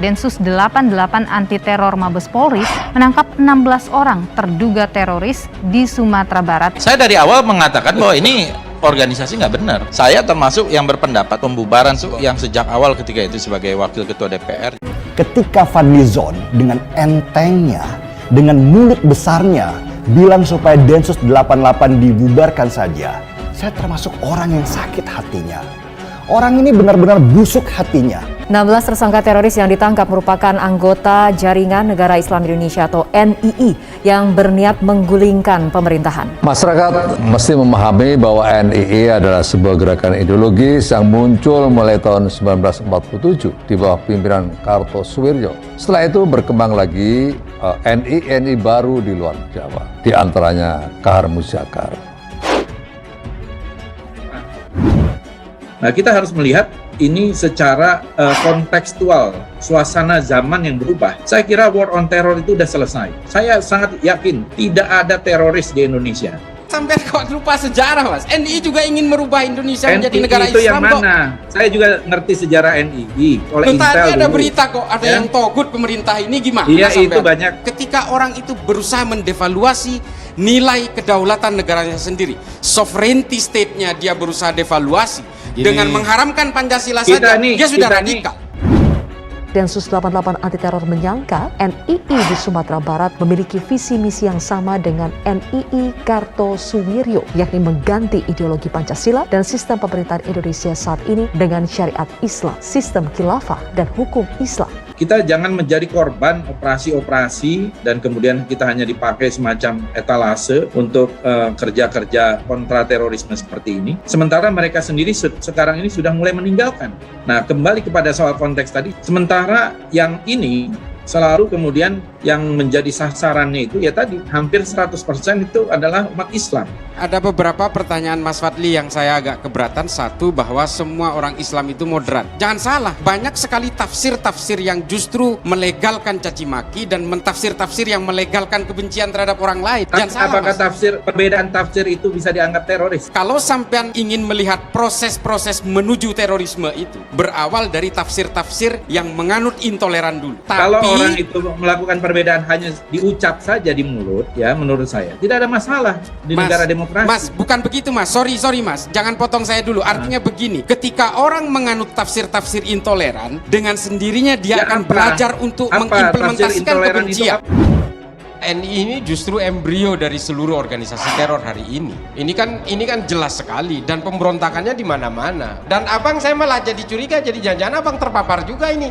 Densus 88 Anti Teror Mabes Polri menangkap 16 orang terduga teroris di Sumatera Barat. Saya dari awal mengatakan bahwa ini organisasi nggak benar. Saya termasuk yang berpendapat pembubaran yang sejak awal ketika itu sebagai wakil ketua DPR. Ketika Fadlizon dengan entengnya, dengan mulut besarnya bilang supaya Densus 88 dibubarkan saja, saya termasuk orang yang sakit hatinya. Orang ini benar-benar busuk hatinya. 16 tersangka teroris yang ditangkap merupakan anggota Jaringan Negara Islam Indonesia atau NII yang berniat menggulingkan pemerintahan. Masyarakat mesti memahami bahwa NII adalah sebuah gerakan ideologis yang muncul mulai tahun 1947 di bawah pimpinan Kartosuwiryo. Setelah itu berkembang lagi NII baru di luar Jawa, di antaranya Kahar Musyakar. Nah, kita harus melihat ini secara kontekstual, suasana zaman yang berubah. Saya kira war on terror itu sudah selesai. Saya sangat yakin tidak ada teroris di Indonesia. Sampai kok lupa sejarah, Mas. NII juga ingin merubah Indonesia menjadi NII negara itu Islam yang mana? Saya juga ngerti sejarah NII. Oleh Intel tadi ada dulu. berita kok, ada yang togut pemerintah ini gimana? Iya, sampai itu banyak. Ketika orang itu berusaha mendevaluasi nilai kedaulatan negaranya sendiri, sovereignty state-nya dia berusaha devaluasi. Dengan mengharamkan Pancasila saja, dia sudah radikal. Densus 88 Anti Teror menyangka NII di Sumatera Barat memiliki visi misi yang sama dengan NII Kartosuwiryo, yakni mengganti ideologi Pancasila dan sistem pemerintahan Indonesia saat ini dengan syariat Islam, sistem khilafah dan hukum Islam. Kita jangan menjadi korban operasi-operasi dan kemudian kita hanya dipakai semacam etalase untuk kerja-kerja kontra terorisme seperti ini. Sementara mereka sendiri sekarang ini sudah mulai meninggalkan. Nah, kembali kepada soal konteks tadi, sementara yang ini selalu kemudian yang menjadi sasarannya itu ya tadi hampir 100% itu adalah umat Islam. Ada beberapa pertanyaan Mas Fadli yang saya agak keberatan. Satu, bahwa semua orang Islam itu moderat. Jangan salah, banyak sekali tafsir-tafsir yang justru melegalkan caci maki dan mentafsir-tafsir yang melegalkan kebencian terhadap orang lain. Jangan salah, apakah Mas. perbedaan tafsir itu bisa dianggap teroris? Kalau sampean ingin melihat proses-proses menuju terorisme itu berawal dari tafsir-tafsir yang menganut intoleran dulu. Kalau Tapi orang itu melakukan perbedaan hanya diucap saja di mulut, ya menurut saya tidak ada masalah di negara demokrasi. Mas, bukan begitu Mas, sorry Mas, jangan potong saya dulu. Artinya begini, ketika orang menganut tafsir-tafsir intoleran, dengan sendirinya dia akan belajar untuk mengimplementasikan kebencian. NII ini justru embrio dari seluruh organisasi teror hari ini. Ini kan jelas sekali dan pemberontakannya di mana-mana. Dan abang saya malah jadi curiga, jadi jangan-jangan abang terpapar juga ini.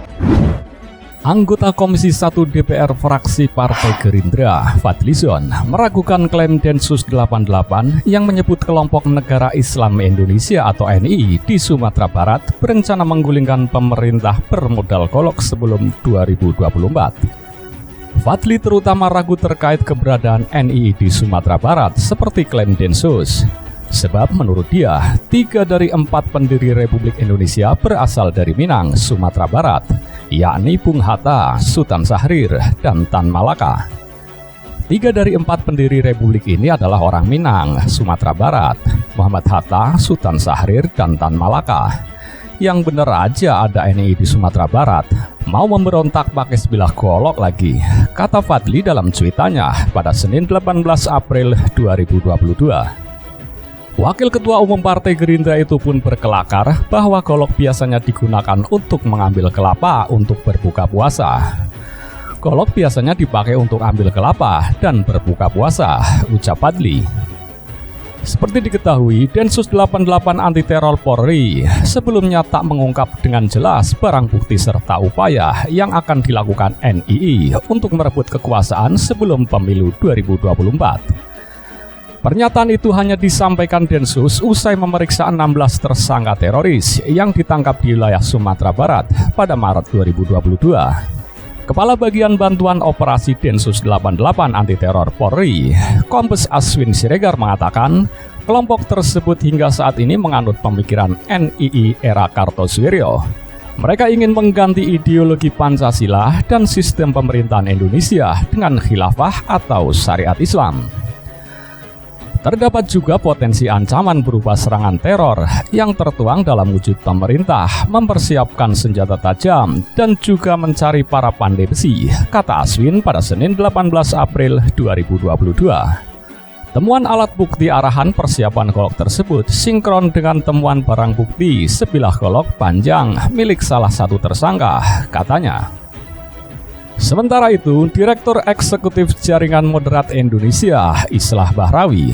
Anggota Komisi 1 DPR fraksi Partai Gerindra, Fadlizon, meragukan klaim Densus 88 yang menyebut kelompok Negara Islam Indonesia atau NII di Sumatera Barat berencana menggulingkan pemerintah bermodal golok sebelum 2024. Fadli terutama ragu terkait keberadaan NII di Sumatera Barat seperti klaim Densus. Sebab menurut dia, 3 dari 4 pendiri Republik Indonesia berasal dari Minang, Sumatera Barat, yakni Bung Hatta, Sultan Syahrir, dan Tan Malaka. 3 dari 4 pendiri Republik ini adalah orang Minang, Sumatera Barat, Muhammad Hatta, Sultan Syahrir, dan Tan Malaka. Yang bener aja ada NII di Sumatera Barat, mau memberontak pakai sebilah golok lagi, kata Fadli dalam cuitannya pada Senin 18 April 2022. Wakil Ketua Umum Partai Gerindra itu pun berkelakar bahwa golok biasanya digunakan untuk mengambil kelapa untuk berbuka puasa. Golok biasanya dipakai untuk ambil kelapa dan berbuka puasa, ucap Fadli. Seperti diketahui, Densus 88 Anti Teror Polri sebelumnya tak mengungkap dengan jelas barang bukti serta upaya yang akan dilakukan NII untuk merebut kekuasaan sebelum pemilu 2024. Pernyataan itu hanya disampaikan Densus usai memeriksa 16 tersangka teroris yang ditangkap di wilayah Sumatera Barat pada Maret 2022. Kepala Bagian Bantuan Operasi Densus 88 Anti Teror Polri, Kombes Aswin Siregar mengatakan, kelompok tersebut hingga saat ini menganut pemikiran NII era Kartosuwiryo. Mereka ingin mengganti ideologi Pancasila dan sistem pemerintahan Indonesia dengan khilafah atau syariat Islam. Terdapat juga potensi ancaman berupa serangan teror yang tertuang dalam wujud pemerintah mempersiapkan senjata tajam dan juga mencari para pandai besi, kata Aswin pada Senin 18 April 2022. Temuan alat bukti arahan persiapan golok tersebut sinkron dengan temuan barang bukti sebilah golok panjang milik salah satu tersangka, katanya. Sementara itu, Direktur Eksekutif Jaringan Moderat Indonesia, Islah Bahrawi,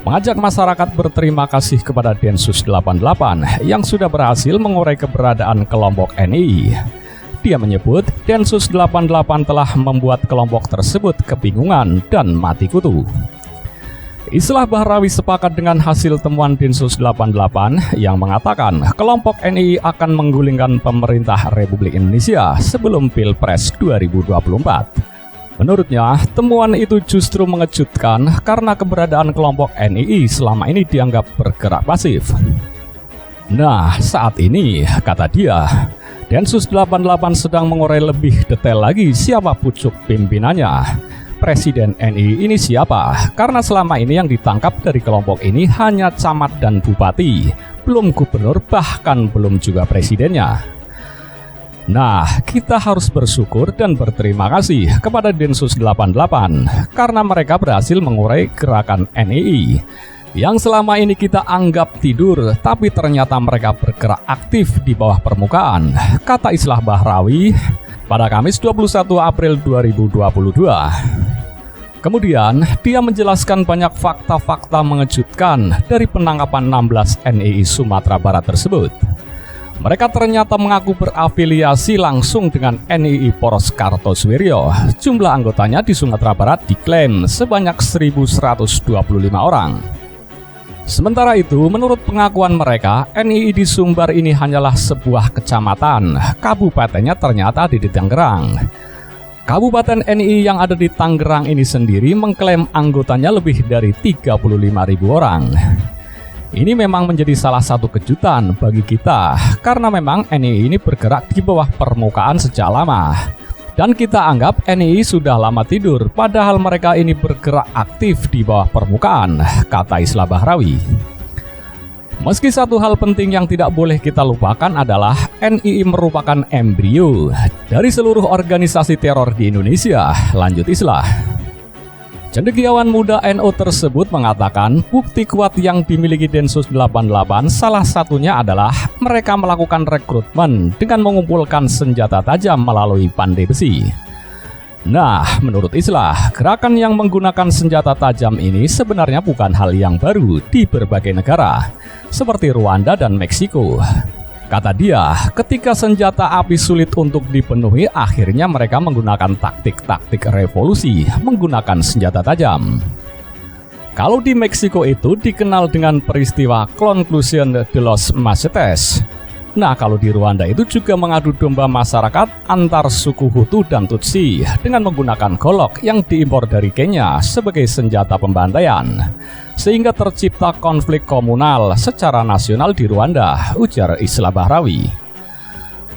mengajak masyarakat berterima kasih kepada Densus 88 yang sudah berhasil mengurai keberadaan kelompok NII. Dia menyebut Densus 88 telah membuat kelompok tersebut kebingungan dan mati kutu. Islah Bahrawi sepakat dengan hasil temuan Densus 88 yang mengatakan kelompok NII akan menggulingkan pemerintah Republik Indonesia sebelum Pilpres 2024. Menurutnya, temuan itu justru mengejutkan karena keberadaan kelompok NII selama ini dianggap bergerak pasif. Nah, saat ini, kata dia, Densus 88 sedang mengurai lebih detail lagi siapa pucuk pimpinannya. Presiden NII ini siapa? Karena selama ini yang ditangkap dari kelompok ini hanya camat dan bupati, belum gubernur, bahkan belum juga presidennya. Nah, kita harus bersyukur dan berterima kasih kepada Densus 88 karena mereka berhasil mengurai gerakan NII yang selama ini kita anggap tidur, tapi ternyata mereka bergerak aktif di bawah permukaan, kata Islah Bahrawi pada Kamis 21 April 2022. Kemudian, dia menjelaskan banyak fakta-fakta mengejutkan dari penangkapan 16 NII Sumatera Barat tersebut. Mereka ternyata mengaku berafiliasi langsung dengan NII Poros Kartosuwiryo. Jumlah anggotanya di Sumatera Barat diklaim sebanyak 1.125 orang. Sementara itu, menurut pengakuan mereka, NII di Sumbar ini hanyalah sebuah kecamatan. Kabupatennya ternyata di Tangerang. Kabupaten NII yang ada di Tangerang ini sendiri mengklaim anggotanya lebih dari 35.000 orang. Ini memang menjadi salah satu kejutan bagi kita, karena memang NII ini bergerak di bawah permukaan sejak lama. Dan kita anggap NII sudah lama tidur, padahal mereka ini bergerak aktif di bawah permukaan, kata Islah Bahrawi. Meski satu hal penting yang tidak boleh kita lupakan adalah NII merupakan embrio dari seluruh organisasi teror di Indonesia, lanjut Islah. Cendekiawan muda NU tersebut mengatakan bukti kuat yang dimiliki Densus 88 salah satunya adalah mereka melakukan rekrutmen dengan mengumpulkan senjata tajam melalui pandai besi. Nah, menurut Islah, gerakan yang menggunakan senjata tajam ini sebenarnya bukan hal yang baru di berbagai negara, seperti Rwanda dan Meksiko. Kata dia, ketika senjata api sulit untuk dipenuhi, akhirnya mereka menggunakan taktik-taktik revolusi menggunakan senjata tajam. Kalau di Meksiko itu dikenal dengan peristiwa Conclusion de los Machetes. Nah, kalau di Rwanda itu juga mengadu domba masyarakat antar suku Hutu dan Tutsi dengan menggunakan golok yang diimpor dari Kenya sebagai senjata pembantaian. Sehingga tercipta konflik komunal secara nasional di Rwanda, ujar Islah Bahrawi.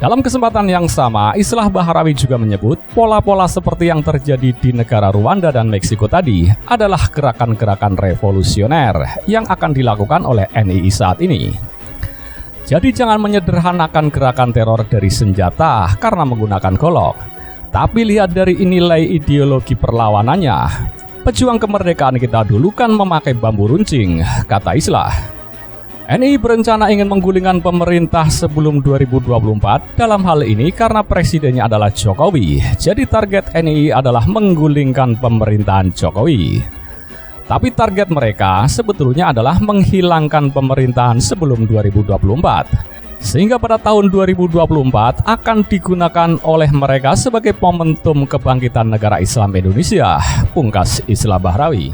Dalam kesempatan yang sama, Islah Bahrawi juga menyebut pola-pola seperti yang terjadi di negara Rwanda dan Meksiko tadi adalah gerakan-gerakan revolusioner yang akan dilakukan oleh NII saat ini. Jadi jangan menyederhanakan gerakan teror dari senjata karena menggunakan golok, tapi lihat dari nilai ideologi perlawanannya. Pejuang kemerdekaan kita dulu kan memakai bambu runcing, kata Islah. NII berencana ingin menggulingkan pemerintah sebelum 2024 dalam hal ini karena presidennya adalah Jokowi. Jadi target NII adalah menggulingkan pemerintahan Jokowi. Tapi target mereka sebetulnya adalah menghilangkan pemerintahan sebelum 2024. Sehingga pada tahun 2024 akan digunakan oleh mereka sebagai momentum kebangkitan negara Islam Indonesia, pungkas Islah Bahrawi.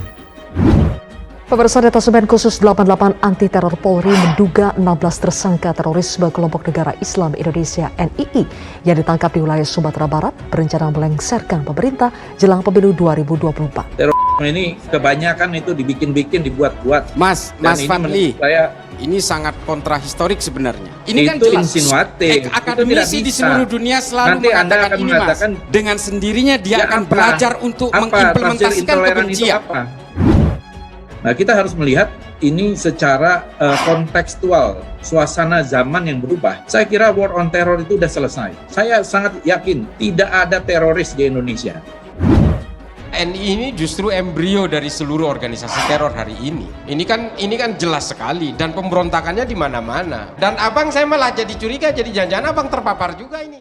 Pemirsa, Detasemen Khusus 88 Anti Teror Polri menduga 16 tersangka terorisme kelompok negara Islam Indonesia NII yang ditangkap di wilayah Sumatera Barat berencana melengsarkan pemerintah jelang pemilu 2024. Terorisme ini kebanyakan itu dibikin-bikin, dibuat-buat. Mas Fadli, ini sangat kontrahistorik sebenarnya. Ini kan jelas insinuatif. Akademisi di seluruh dunia selalu mengatakan ini, Mas. Dengan sendirinya dia akan belajar untuk mengimplementasikan kebencian. Nah, kita harus melihat ini secara kontekstual, suasana zaman yang berubah. Saya kira war on terror itu sudah selesai. Saya sangat yakin tidak ada teroris di Indonesia. NI ini justru embrio dari seluruh organisasi teror hari ini. Ini kan jelas sekali dan pemberontakannya di mana-mana. Dan abang saya malah jadi curiga, jadi jangan-jangan abang terpapar juga ini.